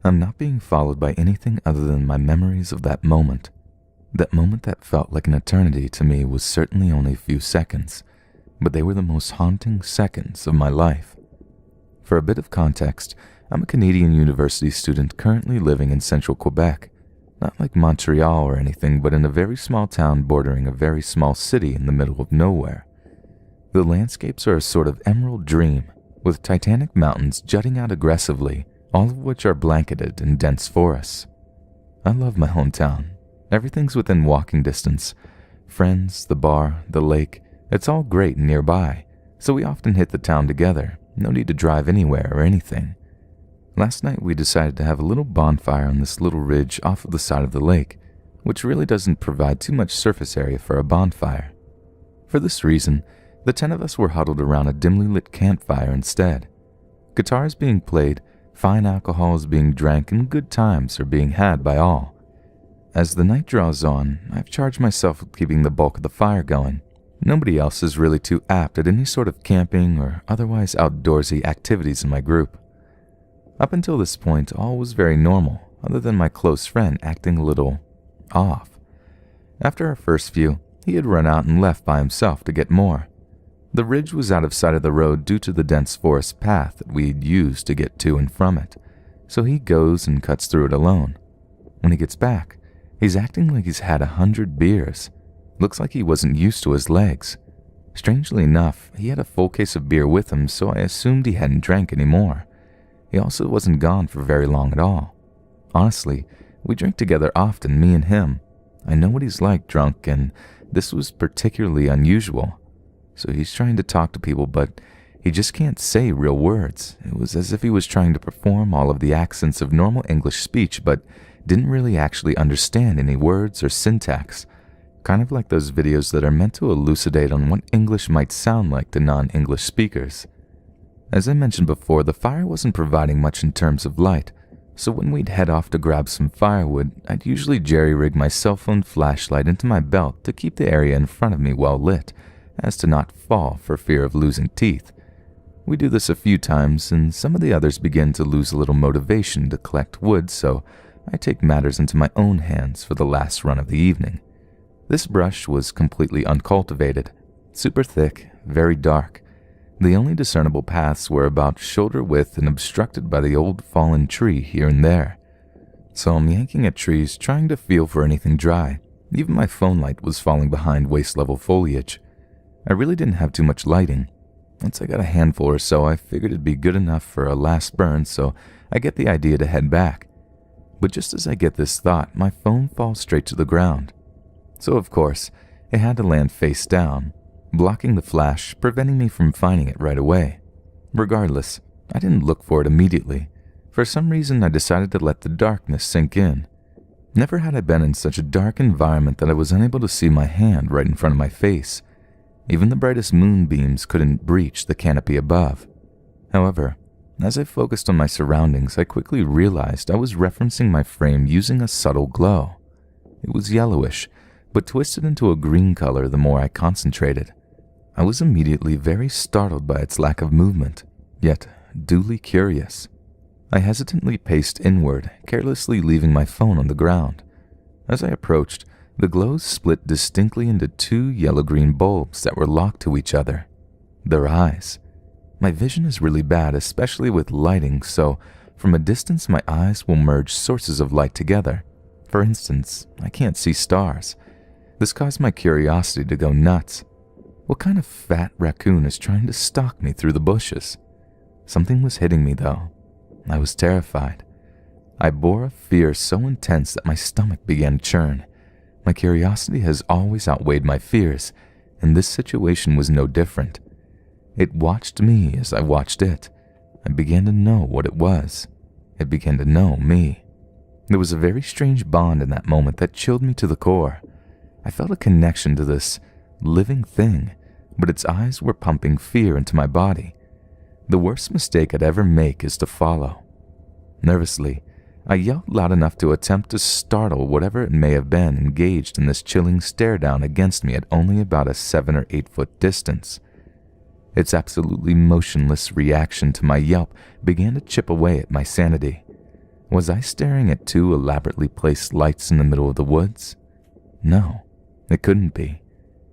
I'm not being followed by anything other than my memories of that moment. That moment that felt like an eternity to me was certainly only a few seconds, but they were the most haunting seconds of my life. For a bit of context, I'm a Canadian university student currently living in central Quebec, not like Montreal or anything, but in a very small town bordering a very small city in the middle of nowhere. The landscapes are a sort of emerald dream, with titanic mountains jutting out aggressively, all of which are blanketed in dense forests. I love my hometown. Everything's within walking distance. Friends, the bar, the lake, it's all great and nearby, so we often hit the town together. No need to drive anywhere or anything. Last night we decided to have a little bonfire on this little ridge off of the side of the lake, which really doesn't provide too much surface area for a bonfire. For this reason, the 10 of us were huddled around a dimly lit campfire instead. Guitars being played, fine alcohol is being drank, and good times are being had by all. As the night draws on, I've charged myself with keeping the bulk of the fire going. Nobody else is really too apt at any sort of camping or otherwise outdoorsy activities in my group. Up until this point, all was very normal, other than my close friend acting a little off. After our first few, he had run out and left by himself to get more. The ridge was out of sight of the road due to the dense forest path that we'd used to get to and from it, so he goes and cuts through it alone. When he gets back, he's acting like he's had 100 beers. Looks like he wasn't used to his legs. Strangely enough, he had a full case of beer with him, so I assumed he hadn't drank any more. He also wasn't gone for very long at all. Honestly, we drink together often, me and him. I know what he's like drunk, and this was particularly unusual. So he's trying to talk to people, but he just can't say real words. It was as if he was trying to perform all of the accents of normal English speech, but didn't really actually understand any words or syntax. Kind of like those videos that are meant to elucidate on what English might sound like to non-English speakers. As I mentioned before, the fire wasn't providing much in terms of light, so when we'd head off to grab some firewood, I'd usually jerry-rig my cell phone flashlight into my belt to keep the area in front of me well lit, as to not fall for fear of losing teeth. We do this a few times, and some of the others begin to lose a little motivation to collect wood, so I take matters into my own hands for the last run of the evening. This brush was completely uncultivated, super thick, very dark. The only discernible paths were about shoulder width and obstructed by the old fallen tree here and there. So I'm yanking at trees, trying to feel for anything dry. Even my phone light was falling behind waist-level foliage. I really didn't have too much lighting. Once I got a handful or so, I figured it'd be good enough for a last burn, so I get the idea to head back. But just as I get this thought, my phone falls straight to the ground. So of course, it had to land face down, blocking the flash, preventing me from finding it right away. Regardless, I didn't look for it immediately. For some reason, I decided to let the darkness sink in. Never had I been in such a dark environment that I was unable to see my hand right in front of my face. Even the brightest moonbeams couldn't breach the canopy above. However, as I focused on my surroundings, I quickly realized I was referencing my frame using a subtle glow. It was yellowish, but twisted into a green color the more I concentrated. I was immediately very startled by its lack of movement, yet duly curious. I hesitantly paced inward, carelessly leaving my phone on the ground. As I approached, the glow split distinctly into 2 yellow-green bulbs that were locked to each other. Their eyes. My vision is really bad, especially with lighting, so from a distance my eyes will merge sources of light together. For instance, I can't see stars. This caused my curiosity to go nuts. What kind of fat raccoon is trying to stalk me through the bushes? Something was hitting me, though. I was terrified. I bore a fear so intense that my stomach began to churn. My curiosity has always outweighed my fears, and this situation was no different. It watched me as I watched it. I began to know what it was. It began to know me. There was a very strange bond in that moment that chilled me to the core. I felt a connection to this living thing, but its eyes were pumping fear into my body. The worst mistake I'd ever make is to follow. Nervously, I yelled loud enough to attempt to startle whatever it may have been engaged in this chilling stare down against me at only about a 7 or 8 foot distance. Its absolutely motionless reaction to my yelp began to chip away at my sanity. Was I staring at two elaborately placed lights in the middle of the woods? No, it couldn't be.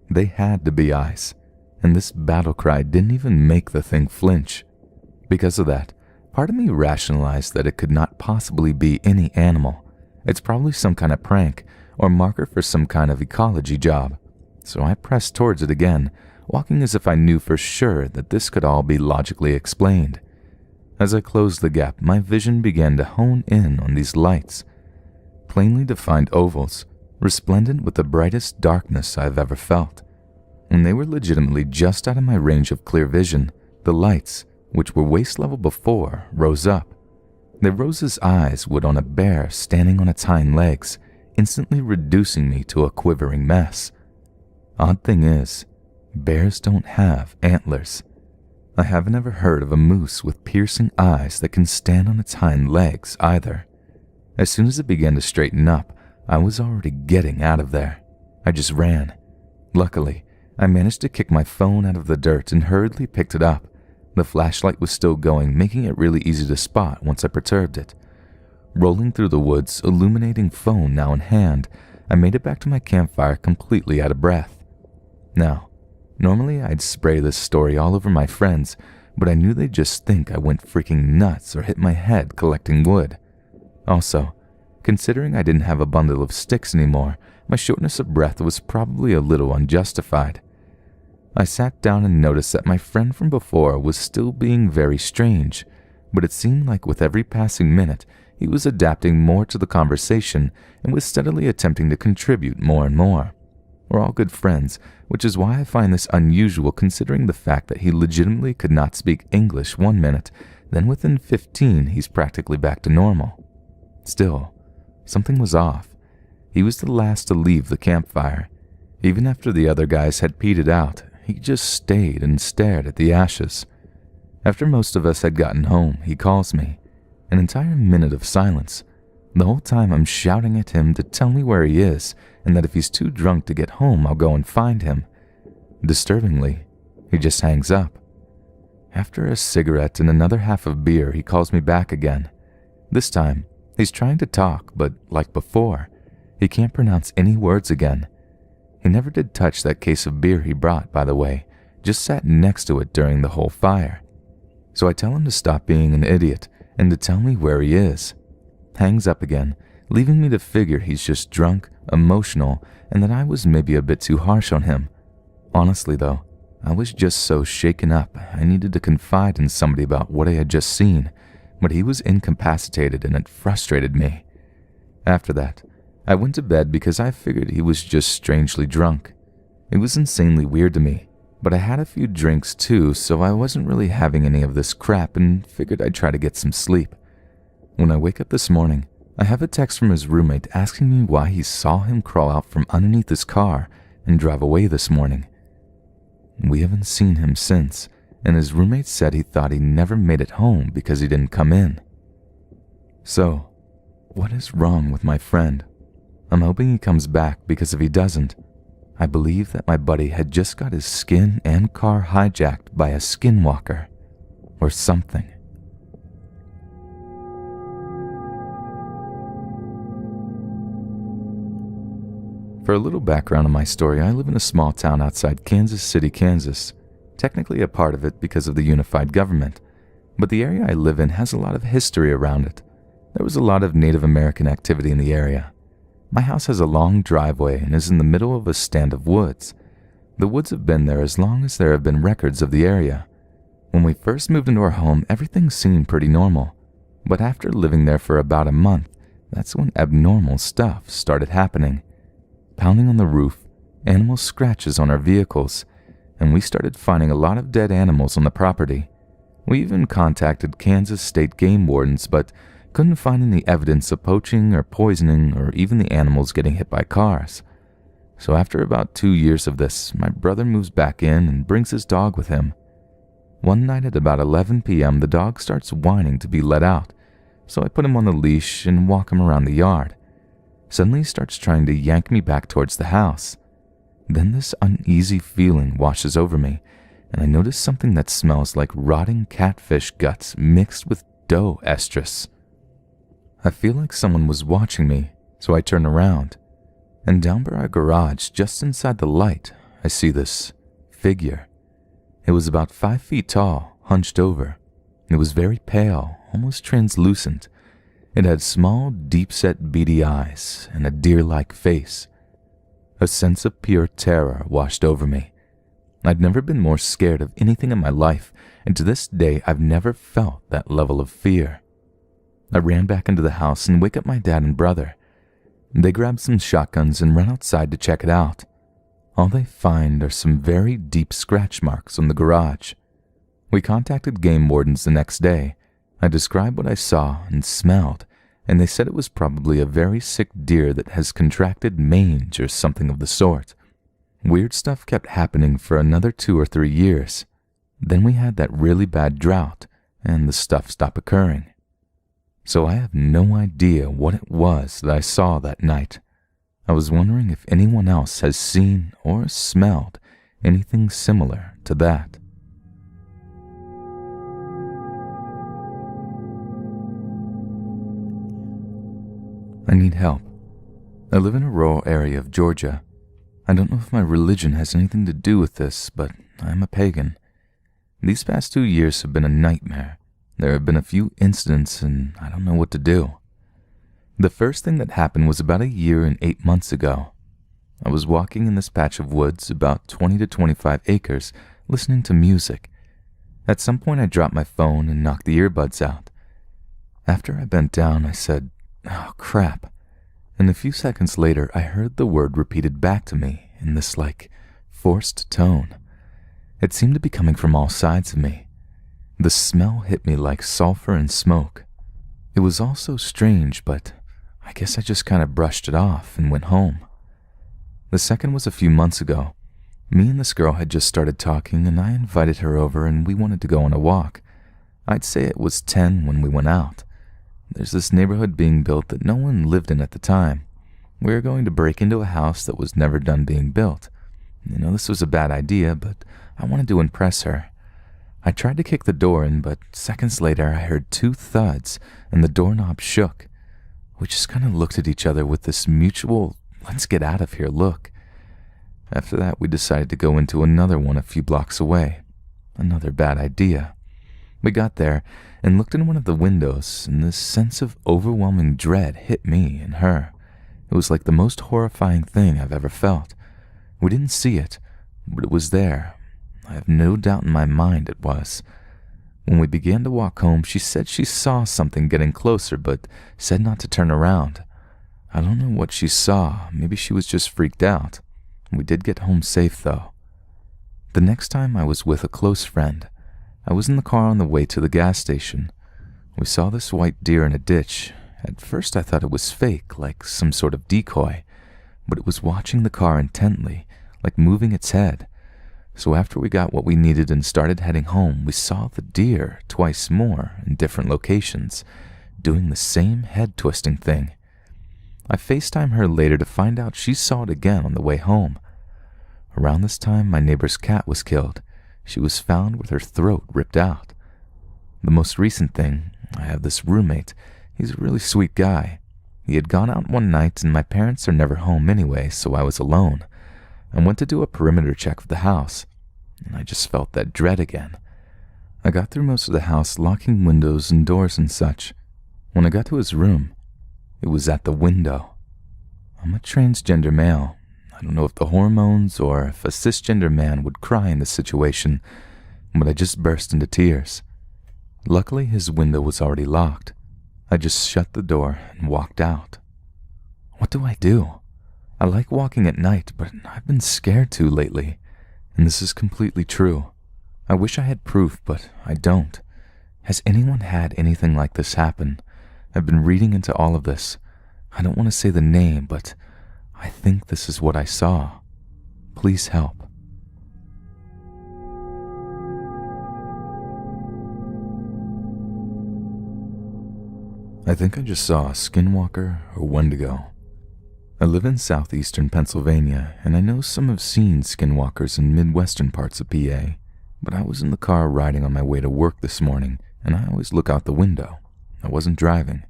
They had to be eyes, and this battle cry didn't even make the thing flinch. Because of that, part of me rationalized that it could not possibly be any animal. It's probably some kind of prank or marker for some kind of ecology job. So I pressed towards it again, walking as if I knew for sure that this could all be logically explained. As I closed the gap, my vision began to hone in on these lights. Plainly defined ovals, resplendent with the brightest darkness I've ever felt. When they were legitimately just out of my range of clear vision, the lights, which were waist level before, rose up. They rose as eyes would on a bear standing on its hind legs, instantly reducing me to a quivering mess. Odd thing is, bears don't have antlers. I haven't ever heard of a moose with piercing eyes that can stand on its hind legs either. As soon as it began to straighten up, I was already getting out of there. I just ran. Luckily, I managed to kick my phone out of the dirt and hurriedly picked it up. The flashlight was still going, making it really easy to spot once I perturbed it. Rolling through the woods, illuminating phone now in hand, I made it back to my campfire completely out of breath. Now, normally I'd spray this story all over my friends, but I knew they'd just think I went freaking nuts or hit my head collecting wood. Also, considering I didn't have a bundle of sticks anymore, my shortness of breath was probably a little unjustified. I sat down and noticed that my friend from before was still being very strange, but it seemed like with every passing minute, he was adapting more to the conversation and was steadily attempting to contribute more and more. We're all good friends, which is why I find this unusual considering the fact that he legitimately could not speak English 1 minute, then within 15 he's practically back to normal. Still, something was off. He was the last to leave the campfire. Even after the other guys had petered out, he just stayed and stared at the ashes. After most of us had gotten home, he calls me. An entire minute of silence. The whole time I'm shouting at him to tell me where he is, and that if he's too drunk to get home, I'll go and find him. Disturbingly, he just hangs up. After a cigarette and another half of beer, he calls me back again. This time, he's trying to talk, but like before, he can't pronounce any words again. He never did touch that case of beer he brought, by the way, just sat next to it during the whole fire. So I tell him to stop being an idiot and to tell me where he is. Hangs up again, leaving me to figure he's just drunk, emotional, and that I was maybe a bit too harsh on him. Honestly though, I was just so shaken up I needed to confide in somebody about what I had just seen, but he was incapacitated and it frustrated me. After that, I went to bed because I figured he was just strangely drunk. It was insanely weird to me, but I had a few drinks too, so I wasn't really having any of this crap and figured I'd try to get some sleep. When I wake up this morning, I have a text from his roommate asking me why he saw him crawl out from underneath his car and drive away this morning. We haven't seen him since, and his roommate said he thought he never made it home because he didn't come in. So, what is wrong with my friend? I'm hoping he comes back because if he doesn't, I believe that my buddy had just got his skin and car hijacked by a Skinwalker or something. For a little background on my story, I live in a small town outside Kansas City, Kansas, technically a part of it because of the unified government, but the area I live in has a lot of history around it. There was a lot of Native American activity in the area. My house has a long driveway and is in the middle of a stand of woods. The woods have been there as long as there have been records of the area. When we first moved into our home, everything seemed pretty normal, but after living there for about a month, that's when abnormal stuff started happening. Pounding on the roof, animal scratches on our vehicles, and we started finding a lot of dead animals on the property. We even contacted Kansas state game wardens, but couldn't find any evidence of poaching or poisoning or even the animals getting hit by cars. So after about 2 years of this, my brother moves back in and brings his dog with him. One night at about 11 p.m., the dog starts whining to be let out, so I put him on the leash and walk him around the yard. Suddenly he starts trying to yank me back towards the house. Then this uneasy feeling washes over me, and I notice something that smells like rotting catfish guts mixed with dough estrus. I feel like someone was watching me, so I turn around, and down by our garage, just inside the light, I see this figure. It was about 5 feet tall, hunched over. It was very pale, almost translucent. It had small, deep-set beady eyes and a deer-like face. A sense of pure terror washed over me. I'd never been more scared of anything in my life, and to this day I've never felt that level of fear. I ran back into the house and wake up my dad and brother. They grabbed some shotguns and ran outside to check it out. All they find are some very deep scratch marks on the garage. We contacted game wardens the next day. I described what I saw and smelled, and they said it was probably a very sick deer that has contracted mange or something of the sort. Weird stuff kept happening for another 2 or 3 years. Then we had that really bad drought, and the stuff stopped occurring. So I have no idea what it was that I saw that night. I was wondering if anyone else has seen or smelled anything similar to that. I need help. I live in a rural area of Georgia. I don't know if my religion has anything to do with this, but I'm a pagan. These past 2 years have been a nightmare. There have been a few incidents, and I don't know what to do. The first thing that happened was about 1 year and 8 months ago. I was walking in this patch of woods, about 20 to 25 acres, listening to music. At some point I dropped my phone and knocked the earbuds out. After I bent down, I said, "Oh, crap." And a few seconds later, I heard the word repeated back to me in this, forced tone. It seemed to be coming from all sides of me. The smell hit me like sulfur and smoke. It was all so strange, but I guess I just kind of brushed it off and went home. The second was a few months ago. Me and this girl had just started talking, and I invited her over and we wanted to go on a walk. I'd say it was 10 when we went out. There's this neighborhood being built that no one lived in at the time. We were going to break into a house that was never done being built. This was a bad idea, but I wanted to impress her. I tried to kick the door in, but seconds later I heard 2 thuds and the doorknob shook. We just kind of looked at each other with this mutual, let's get out of here look. After that, we decided to go into another one a few blocks away. Another bad idea. We got there and looked in one of the windows, and this sense of overwhelming dread hit me and her. It was like the most horrifying thing I've ever felt. We didn't see it, but it was there. I have no doubt in my mind it was. When we began to walk home, she said she saw something getting closer, but said not to turn around. I don't know what she saw. Maybe she was just freaked out. We did get home safe, though. The next time I was with a close friend. I was in the car on the way to the gas station. We saw this white deer in a ditch. At first I thought it was fake, like some sort of decoy, but it was watching the car intently, like moving its head. So after we got what we needed and started heading home, we saw the deer twice more in different locations, doing the same head-twisting thing. I FaceTimed her later to find out she saw it again on the way home. Around this time, my neighbor's cat was killed. She was found with her throat ripped out. The most recent thing, I have this roommate. He's a really sweet guy. He had gone out one night, and my parents are never home anyway, so I was alone. I went to do a perimeter check of the house, and I just felt that dread again. I got through most of the house, locking windows and doors and such. When I got to his room, it was at the window. I'm a transgender male. I don't know if the hormones or if a cisgender man would cry in this situation, but I just burst into tears. Luckily, his window was already locked. I just shut the door and walked out. What do I do? I like walking at night, but I've been scared too lately, and this is completely true. I wish I had proof, but I don't. Has anyone had anything like this happen? I've been reading into all of this. I don't want to say the name, but I think this is what I saw. Please help. I think I just saw a Skinwalker or Wendigo. I live in southeastern Pennsylvania, and I know some have seen Skinwalkers in midwestern parts of PA, but I was in the car riding on my way to work this morning, and I always look out the window. I wasn't driving.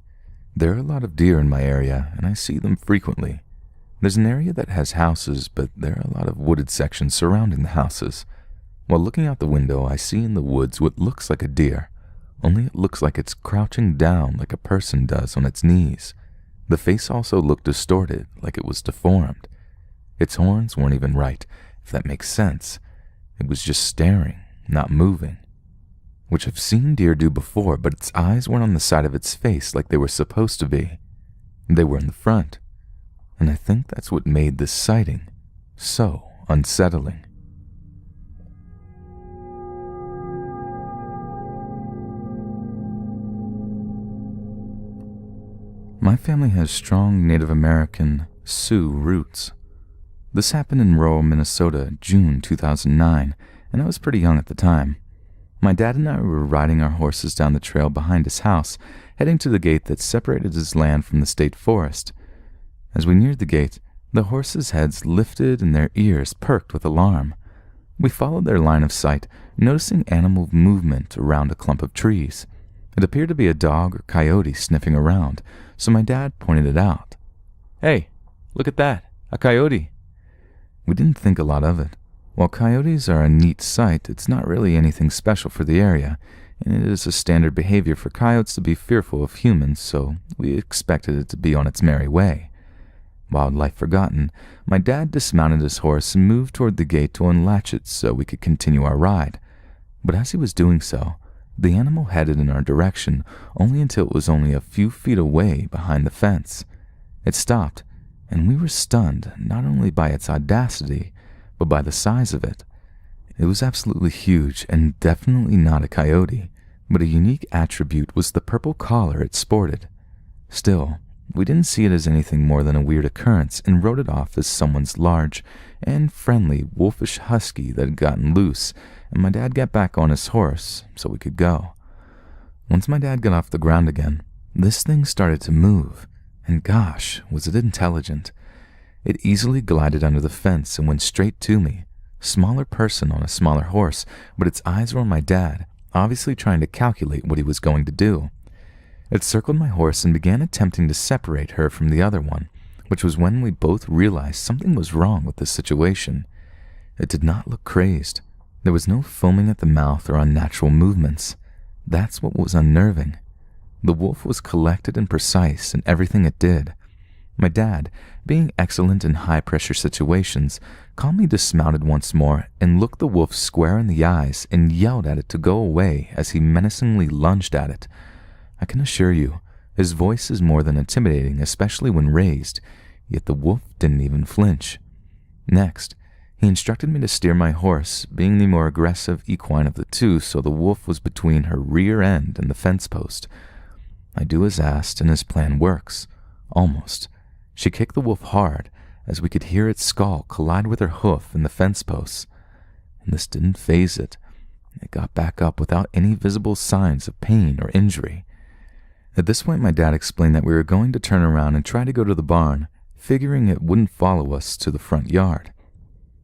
There are a lot of deer in my area, and I see them frequently. There's an area that has houses, but there are a lot of wooded sections surrounding the houses. While looking out the window, I see in the woods what looks like a deer, only it looks like it's crouching down like a person does on its knees. The face also looked distorted, like it was deformed. Its horns weren't even right, if that makes sense. It was just staring, not moving. Which I've seen deer do before, but its eyes weren't on the side of its face like they were supposed to be. They were in the front. And I think that's what made this sighting so unsettling. My family has strong Native American Sioux roots. This happened in rural Minnesota, June 2009, and I was pretty young at the time. My dad and I were riding our horses down the trail behind his house, heading to the gate that separated his land from the state forest. As we neared the gate, the horses' heads lifted and their ears perked with alarm. We followed their line of sight, noticing animal movement around a clump of trees. It appeared to be a dog or coyote sniffing around, so my dad pointed it out. "Hey, look at that, a coyote." We didn't think a lot of it. While coyotes are a neat sight, it's not really anything special for the area, and it is a standard behavior for coyotes to be fearful of humans, so we expected it to be on its merry way. Wildlife forgotten, my dad dismounted his horse and moved toward the gate to unlatch it so we could continue our ride. But as he was doing so, the animal headed in our direction only until it was only a few feet away behind the fence. It stopped, and we were stunned not only by its audacity, but by the size of it. It was absolutely huge and definitely not a coyote, but a unique attribute was the purple collar it sported. Still, we didn't see it as anything more than a weird occurrence and wrote it off as someone's large and friendly wolfish husky that had gotten loose, and my dad got back on his horse so we could go. Once my dad got off the ground again, this thing started to move, and gosh, was it intelligent. It easily glided under the fence and went straight to me. Smaller person on a smaller horse, but its eyes were on my dad, obviously trying to calculate what he was going to do. It circled my horse and began attempting to separate her from the other one, which was when we both realized something was wrong with this situation. It did not look crazed. There was no foaming at the mouth or unnatural movements. That's what was unnerving. The wolf was collected and precise in everything it did. My dad, being excellent in high-pressure situations, calmly dismounted once more and looked the wolf square in the eyes and yelled at it to go away as he menacingly lunged at it. I can assure you, his voice is more than intimidating, especially when raised, yet the wolf didn't even flinch. Next, he instructed me to steer my horse, being the more aggressive equine of the two, so the wolf was between her rear end and the fence post. I do as asked, and his plan works. Almost. She kicked the wolf hard, as we could hear its skull collide with her hoof in the fence posts. And this didn't faze it. It got back up without any visible signs of pain or injury. At this point, my dad explained that we were going to turn around and try to go to the barn, figuring it wouldn't follow us to the front yard.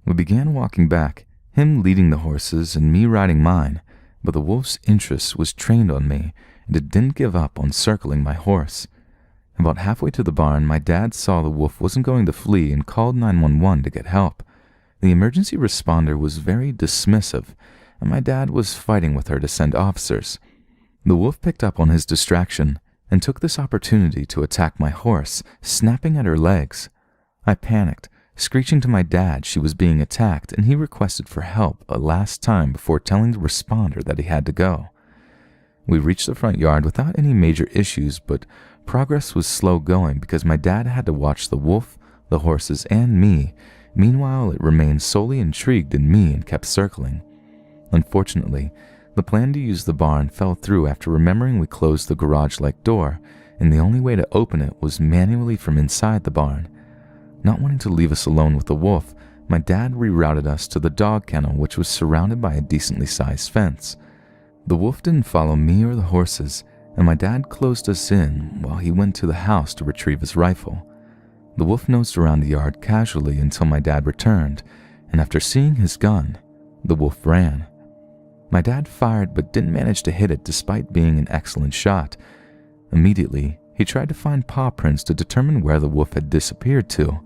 We began walking back, him leading the horses and me riding mine, but the wolf's interest was trained on me, and it didn't give up on circling my horse. About halfway to the barn, my dad saw the wolf wasn't going to flee and called 911 to get help. The emergency responder was very dismissive, and my dad was fighting with her to send officers. The wolf picked up on his distraction and took this opportunity to attack my horse, snapping at her legs. I panicked, screeching to my dad she was being attacked, and he requested for help a last time before telling the responder that he had to go. We reached the front yard without any major issues, but progress was slow going because my dad had to watch the wolf, the horses, and me. Meanwhile, it remained solely intrigued in me and kept circling. Unfortunately, the plan to use the barn fell through after remembering we closed the garage-like door, and the only way to open it was manually from inside the barn. Not wanting to leave us alone with the wolf, my dad rerouted us to the dog kennel, which was surrounded by a decently sized fence. The wolf didn't follow me or the horses, and my dad closed us in while he went to the house to retrieve his rifle. The wolf nosed around the yard casually until my dad returned, and after seeing his gun, the wolf ran. My dad fired but didn't manage to hit it despite being an excellent shot. Immediately, He tried to find paw prints to determine where the wolf had disappeared to,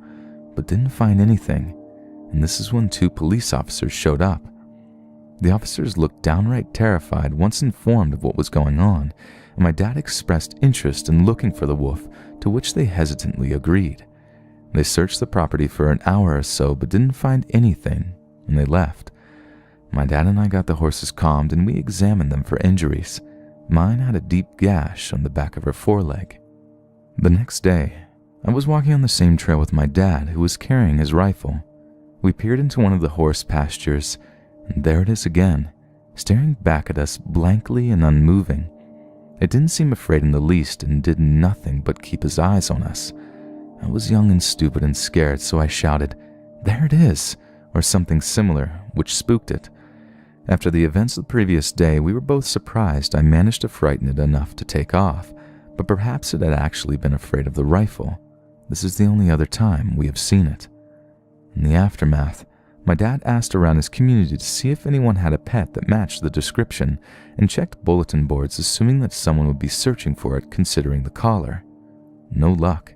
but didn't find anything, and this is when 2 police officers showed up. The officers looked downright terrified once informed of what was going on, and my dad expressed interest in looking for the wolf, to which they hesitantly agreed. They searched the property for an hour or so but didn't find anything, and they left. My dad and I got the horses calmed and we examined them for injuries. Mine had a deep gash on the back of her foreleg. The next day, I was walking on the same trail with my dad, who was carrying his rifle. We peered into one of the horse pastures, and there it is again, staring back at us blankly and unmoving. It didn't seem afraid in the least and did nothing but keep his eyes on us. I was young and stupid and scared, so I shouted, "There it is," or something similar, which spooked it. After the events of the previous day, we were both surprised I managed to frighten it enough to take off, but perhaps it had actually been afraid of the rifle. This is the only other time we have seen it. In the aftermath, my dad asked around his community to see if anyone had a pet that matched the description and checked bulletin boards assuming that someone would be searching for it considering the collar. No luck.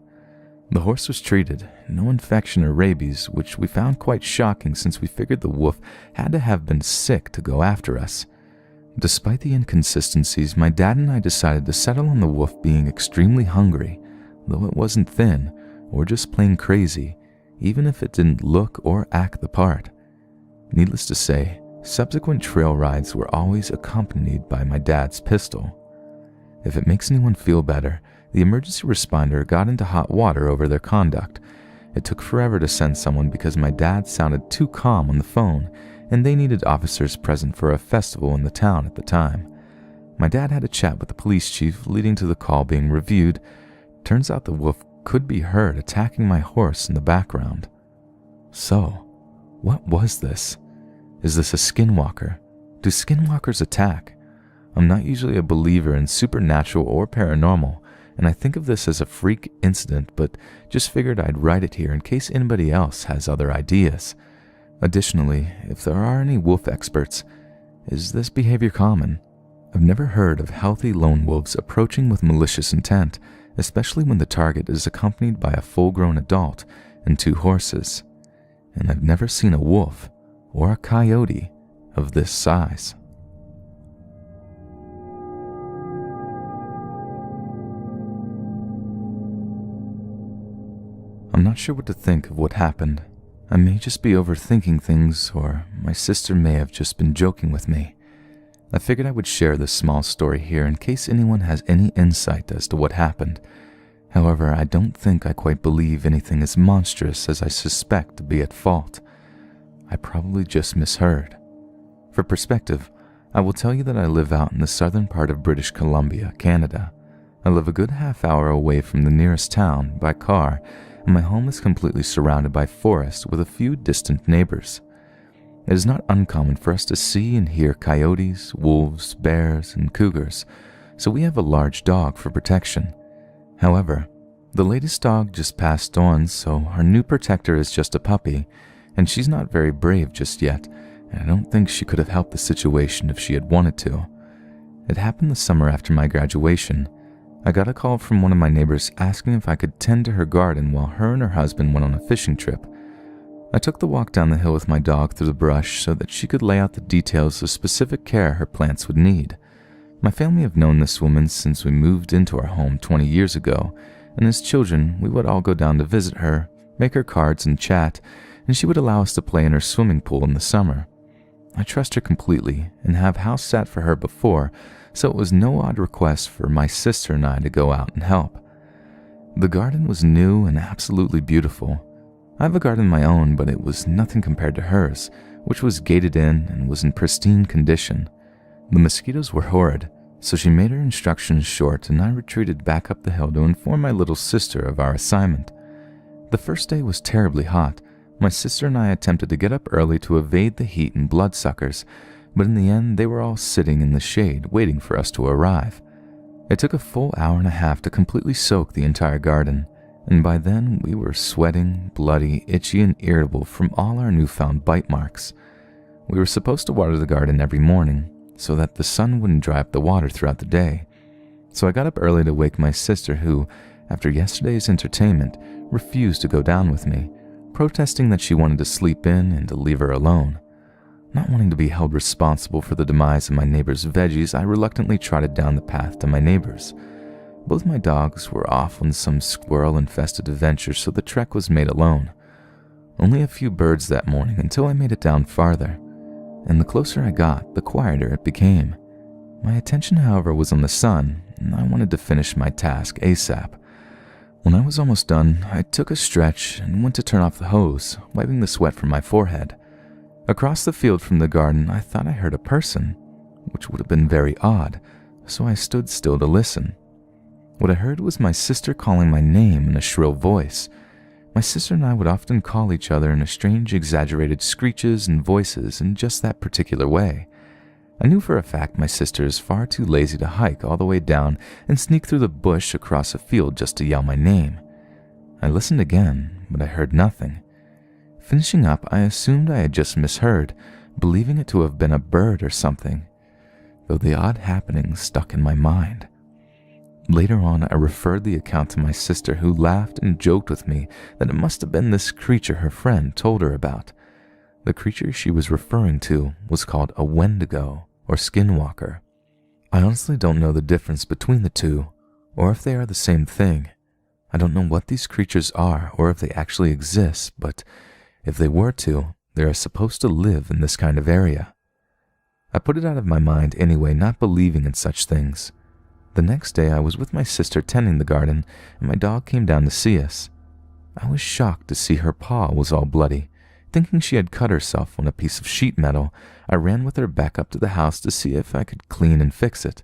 The horse was treated, no infection or rabies, which we found quite shocking since we figured the wolf had to have been sick to go after us. Despite the inconsistencies, my dad and I decided to settle on the wolf being extremely hungry, though it wasn't thin or just plain crazy, even if it didn't look or act the part. Needless to say, subsequent trail rides were always accompanied by my dad's pistol. If it makes anyone feel better, the emergency responder got into hot water over their conduct. It took forever to send someone because my dad sounded too calm on the phone, and they needed officers present for a festival in the town at the time. My dad had a chat with the police chief, leading to the call being reviewed. Turns out the wolf could be heard attacking my horse in the background. So, what was this? Is this a skinwalker? Do skinwalkers attack? I'm not usually a believer in supernatural or paranormal, and I think of this as a freak incident, but just figured I'd write it here in case anybody else has other ideas. Additionally, if there are any wolf experts, is this behavior common? I've never heard of healthy lone wolves approaching with malicious intent, especially when the target is accompanied by a full-grown adult and 2 horses. And I've never seen a wolf or a coyote of this size. I'm not sure what to think of what happened. I may just be overthinking things, or my sister may have just been joking with me. I figured I would share this small story here in case anyone has any insight as to what happened. However, I don't think I quite believe anything as monstrous as I suspect to be at fault. I probably just misheard. For perspective, I will tell you that I live out in the southern part of British Columbia, Canada. I live a good half-hour away from the nearest town by car, and my home is completely surrounded by forest with a few distant neighbors. It is not uncommon for us to see and hear coyotes, wolves, bears, and cougars, so we have a large dog for protection. However, the latest dog just passed on, so our new protector is just a puppy, and she's not very brave just yet, and I don't think she could have helped the situation if she had wanted to. It happened the summer after my graduation. I got a call from one of my neighbors asking if I could tend to her garden while her and her husband went on a fishing trip. I took the walk down the hill with my dog through the brush so that she could lay out the details of specific care her plants would need. My family have known this woman since we moved into our home 20 years ago, and as children, we would all go down to visit her, make her cards and chat, and she would allow us to play in her swimming pool in the summer. I trust her completely and have house sat for her before, so it was no odd request for my sister and I to go out and help. The garden was new and absolutely beautiful. I have a garden of my own, but it was nothing compared to hers, which was gated in and was in pristine condition. The mosquitoes were horrid, so she made her instructions short and I retreated back up the hill to inform my little sister of our assignment. The first day was terribly hot. My sister and I attempted to get up early to evade the heat and bloodsuckers, but in the end they were all sitting in the shade waiting for us to arrive. It took a full hour and a half to completely soak the entire garden, and by then we were sweating, bloody, itchy, and irritable from all our newfound bite marks. We were supposed to water the garden every morning, so that the sun wouldn't dry up the water throughout the day. So I got up early to wake my sister who, after yesterday's entertainment, refused to go down with me, protesting that she wanted to sleep in and to leave her alone. Not wanting to be held responsible for the demise of my neighbor's veggies, I reluctantly trotted down the path to my neighbor's. Both my dogs were off on some squirrel-infested adventure, so the trek was made alone. Only a few birds that morning until I made it down farther, and the closer I got, the quieter it became. My attention, however, was on the sun, and I wanted to finish my task ASAP. When I was almost done, I took a stretch and went to turn off the hose, wiping the sweat from my forehead. Across the field from the garden, I thought I heard a person, which would have been very odd, so I stood still to listen. What I heard was my sister calling my name in a shrill voice. My sister and I would often call each other in a strange, exaggerated screeches and voices in just that particular way. I knew for a fact my sister is far too lazy to hike all the way down and sneak through the bush across a field just to yell my name. I listened again, but I heard nothing. Finishing up, I assumed I had just misheard, believing it to have been a bird or something, though the odd happening stuck in my mind. Later on, I referred the account to my sister, who laughed and joked with me that it must have been this creature her friend told her about. The creature she was referring to was called a Wendigo or Skinwalker. I honestly don't know the difference between the two, or if they are the same thing. I don't know what these creatures are or if they actually exist, but if they were to, they are supposed to live in this kind of area. I put it out of my mind anyway, not believing in such things. The next day I was with my sister tending the garden, and my dog came down to see us. I was shocked to see her paw was all bloody. Thinking she had cut herself on a piece of sheet metal, I ran with her back up to the house to see if I could clean and fix it.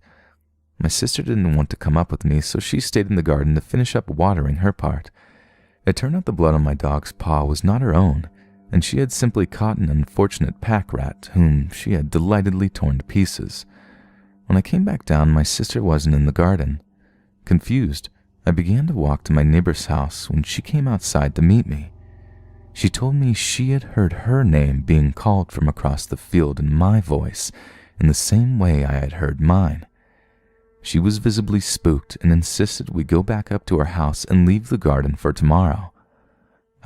My sister didn't want to come up with me, so she stayed in the garden to finish up watering her part. It turned out the blood on my dog's paw was not her own, and she had simply caught an unfortunate pack rat whom she had delightedly torn to pieces. When I came back down, my sister wasn't in the garden. Confused, I began to walk to my neighbor's house when she came outside to meet me. She told me she had heard her name being called from across the field in my voice, in the same way I had heard mine. She was visibly spooked and insisted we go back up to her house and leave the garden for tomorrow.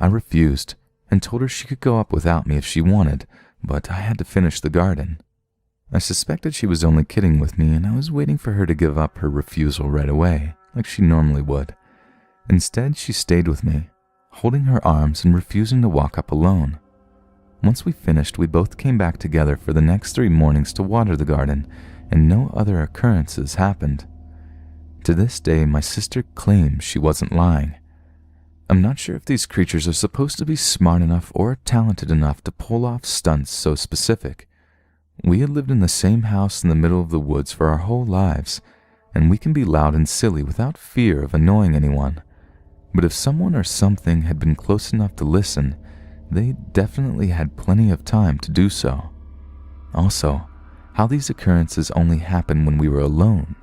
I refused and told her she could go up without me if she wanted, but I had to finish the garden. I suspected she was only kidding with me, and I was waiting for her to give up her refusal right away, like she normally would. Instead, she stayed with me, holding her arms and refusing to walk up alone. Once we finished, we both came back together for the next 3 mornings to water the garden, and no other occurrences happened. To this day, my sister claims she wasn't lying. I'm not sure if these creatures are supposed to be smart enough or talented enough to pull off stunts so specific. We had lived in the same house in the middle of the woods for our whole lives, and we can be loud and silly without fear of annoying anyone. But if someone or something had been close enough to listen, they definitely had plenty of time to do so. Also, how these occurrences only happened when we were alone